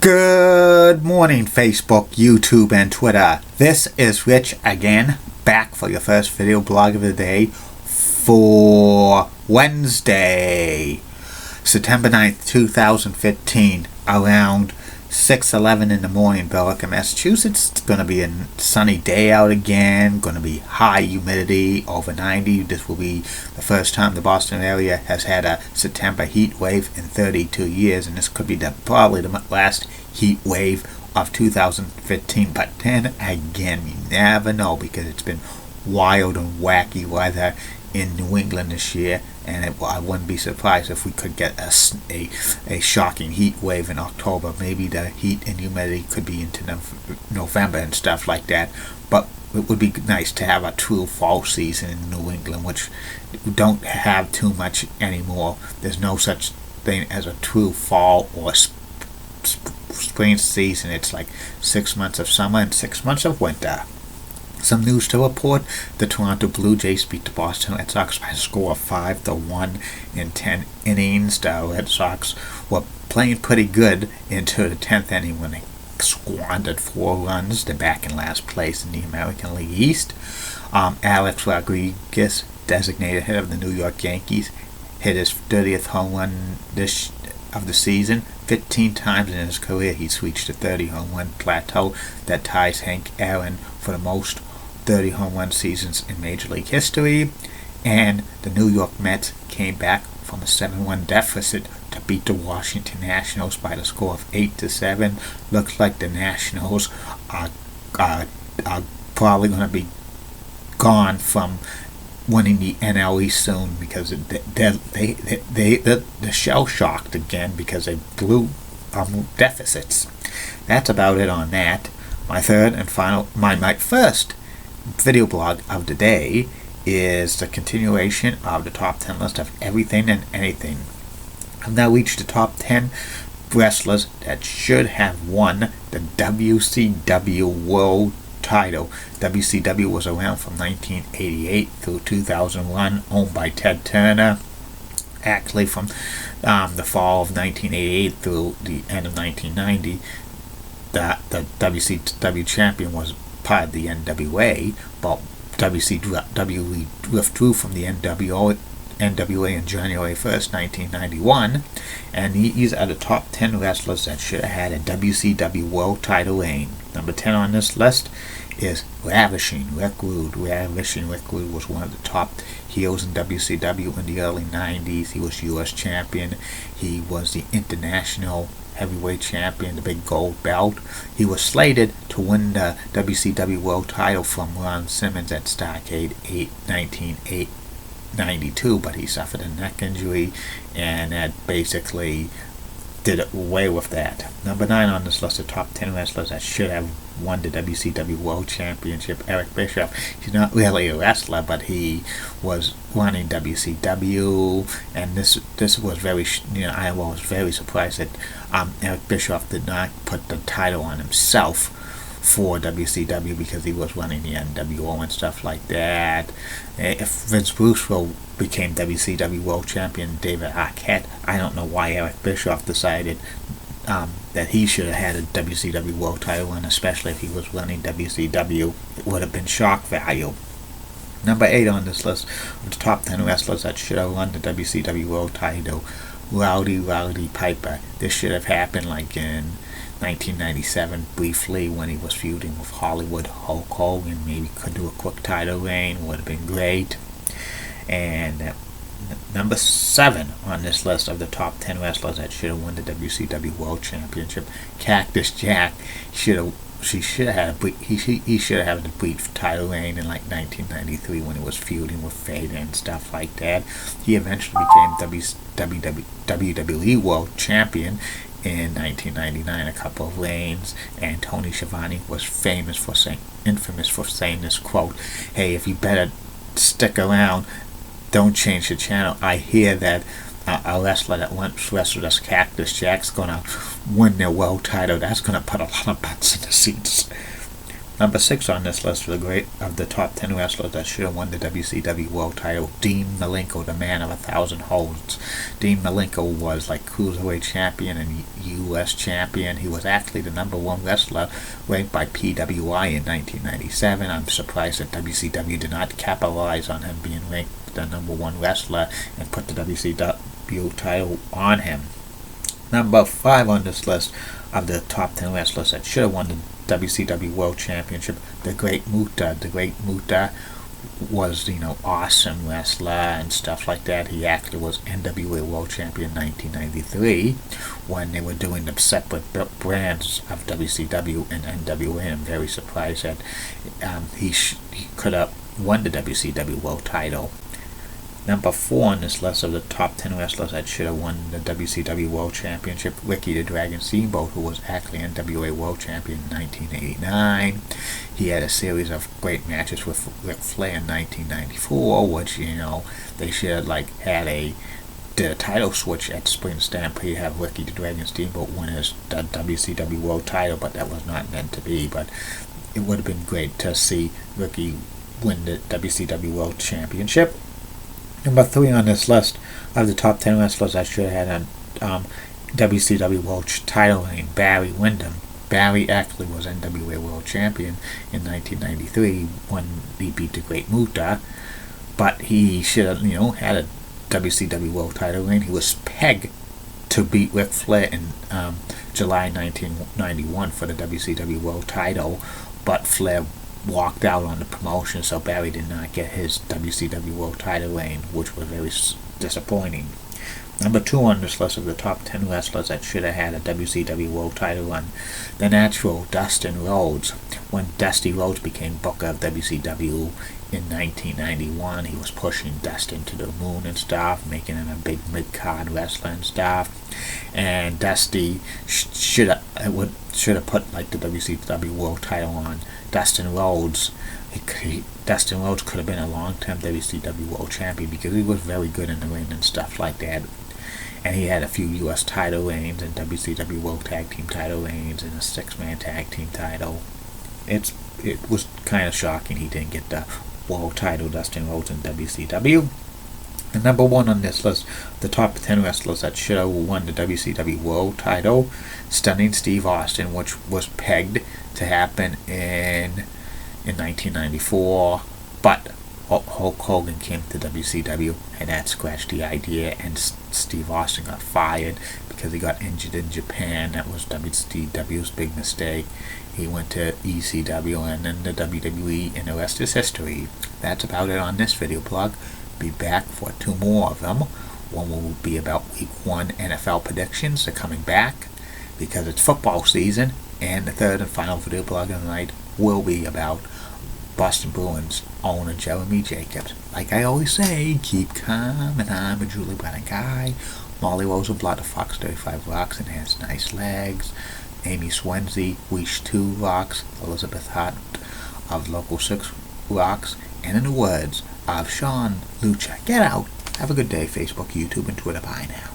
Good morning, Facebook, YouTube, and Twitter. This is Rich again, back for your first video blog of the day for Wednesday, September 9th, 2015, around 6:11 in the morning, Billerica, Massachusetts. It's going to be a sunny day out again, going to be high humidity, over 90. This will be the first time the Boston area has had a September heat wave in 32 years, and this could be probably the last heat wave of 2015. But then again, you never know, because it's been wild and wacky weather in New England this year, and I wouldn't be surprised if we could get a shocking heat wave in October. Maybe the heat and humidity could be into November and stuff like that, but it would be nice to have a true fall season in New England, which we don't have too much anymore. There's no such thing as a true fall or spring season. It's like 6 months of summer and 6 months of winter. Some news to report: the Toronto Blue Jays beat the Boston Red Sox by a score of 5-1 in 10 innings. The Red Sox were playing pretty good into the 10th inning when they squandered 4 runs. They're back in last place in the American League East. Alex Rodriguez, designated hitter of the New York Yankees, hit his 30th home run of the season. 15 times in his career he's reached a 30 home run plateau that ties Hank Aaron for the most 30 home run seasons in Major League history. And the New York Mets came back from a 7-1 deficit to beat the Washington Nationals by the score of 8-7. Looks like the Nationals are probably going to be gone from winning the NL East soon, because they're shell shocked again because they blew deficits. That's about it on that. My first video blog of the day is the continuation of the top 10 list of everything and anything. I've now reached the top 10 wrestlers that should have won the WCW World title. WCW was around from 1988 through 2001, owned by Ted Turner. Actually, from the fall of 1988 through the end of 1990, the WCW champion was part of the NWA, but WCW withdrew from the NWA in January 1st, 1991, and these are the top 10 wrestlers that should have had a WCW World title reign. Number 10 on this list is Ravishing Rick Rude. Ravishing Rick Rude was one of the top heels in WCW in the early 90s. He was U.S. champion. He was the international heavyweight champion, the big gold belt. He was slated to win the WCW World title from Ron Simmons at Starrcade 1992, but he suffered a neck injury, and that basically did away with that. Number 9 on this list of top 10 wrestlers that should have won the WCW World Championship, Eric Bischoff. He's not really a wrestler, but he was running WCW, and this was very, I was very surprised that Eric Bischoff did not put the title on himself for WCW, because he was running the NWO and stuff like that. If Vince Russo became WCW World Champion, David Arquette, I don't know why Eric Bischoff decided that he should have had a WCW World title run, especially if he was running WCW. It would have been shock value. Number 8 on this list of the top 10 wrestlers that should have won the WCW World title, Rowdy Piper. This should have happened like in 1997, briefly, when he was feuding with Hollywood Hulk Hogan. Maybe could do a quick title reign, would have been great. And number 7 on this list of the top 10 wrestlers that should have won the WCW World Championship, Cactus Jack. He should have had a brief title reign in like 1993 when he was feuding with Vader and stuff like that. He eventually became WWE World Champion in 1999, a couple of reigns, and Tony Schiavone was infamous for saying this quote: "Hey, if you better stick around, don't change the channel. I hear that a wrestler that once wrestled as Cactus Jack's gonna win their world title. That's gonna put a lot of butts in the seats." Number 6 on this list of the top 10 wrestlers that should have won the WCW World Title, Dean Malenko, the man of 1,000 holds. Dean Malenko was like Cruiserweight Champion and U.S. Champion. He was actually the number 1 wrestler ranked by PWI in 1997. I'm surprised that WCW did not capitalize on him being ranked the number 1 wrestler and put the WCW title on him. Number 5 on this list of the top 10 wrestlers that should have won the WCW World Championship, the Great Muta. The Great Muta was, awesome wrestler and stuff like that. He actually was NWA World Champion in 1993 when they were doing the separate brands of WCW and NWA. I'm very surprised that he could have won the WCW World Title. Number 4 on this list of the top 10 wrestlers that should have won the WCW World Championship, Ricky the Dragon Steamboat, who was actually NWA World Champion in 1989. He had a series of great matches with Ric Flair in 1994, which, they should have did a title switch at Spring Stampede, have Ricky the Dragon Steamboat win his WCW World Title, but that was not meant to be. But it would have been great to see Ricky win the WCW World Championship. Number 3 on this list of the top 10 wrestlers I should have had a WCW World Title reign, Barry Windham. Barry actually was NWA World Champion in 1993 when he beat the Great Muta, but he should have, had a WCW World Title reign. He was pegged to beat Ric Flair in July 1991 for the WCW World Title, but Flair walked out on the promotion, so Barry did not get his WCW World Title reign, which was very disappointing. Number 2 on this list of the top 10 wrestlers that should have had a WCW World Title run, the natural Dustin Rhodes. When Dusty Rhodes became Booker of WCW in 1991, he was pushing Dustin to the moon and stuff, making him a big mid-card wrestler and stuff. And Dusty should have put the WCW World Title on Dustin Rhodes. Dustin Rhodes could have been a long-term WCW World Champion because he was very good in the ring and stuff like that. And he had a few U.S. title reigns and WCW World Tag Team title reigns and a 6-man tag team title. It was kind of shocking he didn't get the world title, Dustin Rhodes, in WCW. And number 1 on this list, the top 10 wrestlers that should have won the WCW World Title, Stunning Steve Austin, which was pegged to happen in 1994, but Hulk Hogan came to WCW and that scratched the idea, and Steve Austin got fired because he got injured in Japan. That was WCW's big mistake. He went to ECW and then the WWE, and the rest is history. That's about it on this video blog. Be back for 2 more of them. One will be about Week 1 NFL predictions. They're coming back because it's football season, and the 3rd and final video blog of the night will be about Boston Bruins owner Jeremy Jacobs. Like I always say, keep calm, and I'm a Julie Brennan guy. Molly Rosenblatt of Fox 35 rocks and has nice legs. Amy Swenzy, Wish 2 rocks. Elizabeth Hart of Local 6 rocks. And in the words of Sean Lucha, get out. Have a good day, Facebook, YouTube, and Twitter. Bye now.